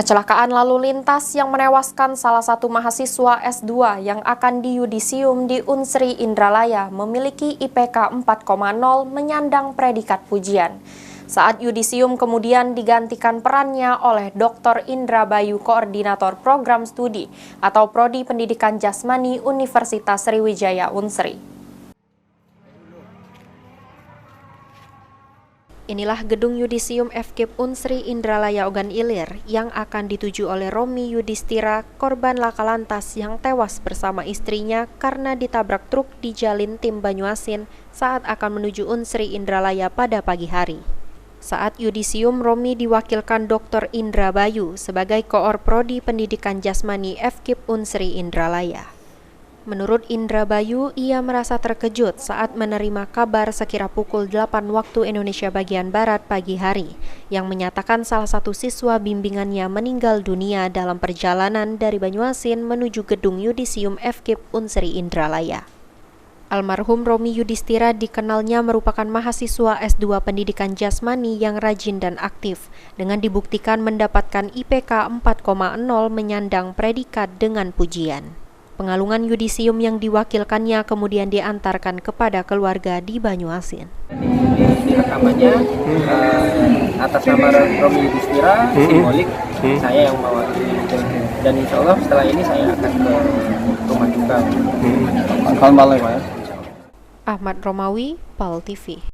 Kecelakaan lalu lintas yang menewaskan salah satu mahasiswa S2 yang akan diyudisium di Unsri Indralaya memiliki IPK 4,0 menyandang predikat pujian. Saat yudisium kemudian digantikan perannya oleh Dr. Indra Bayu, Koordinator Program Studi atau Prodi Pendidikan Jasmani Universitas Sriwijaya Unsri. Inilah gedung yudisium FKIP Unsri Indralaya Ogan Ilir yang akan dituju oleh Romi Yudhistira, korban laka lantas yang tewas bersama istrinya karena ditabrak truk di Jalin Tim Banyuasin saat akan menuju Unsri Indralaya pada pagi hari. Saat yudisium, Romi diwakilkan Dr. Indra Bayu sebagai Koor Prodi Pendidikan Jasmani FKIP Unsri Indralaya. Menurut Indra Bayu, ia merasa terkejut saat menerima kabar sekira pukul 8 waktu Indonesia bagian Barat pagi hari, yang menyatakan salah satu siswa bimbingannya meninggal dunia dalam perjalanan dari Banyuasin menuju gedung yudisium FKIP Unsri Indralaya. Almarhum Romi Yudhistira dikenalnya merupakan mahasiswa S2 Pendidikan Jasmani yang rajin dan aktif, dengan dibuktikan mendapatkan IPK 4,0 menyandang predikat dengan pujian. Pengalungan yudisium yang diwakilkannya kemudian diantarkan kepada keluarga di Banyuasin. Di rekamannya atas nama Romi Yudhistira, simbolik saya yang mewakili, dan insya Allah setelah ini saya akan ke rumah duka. Ahmad Romawi, PAL TV.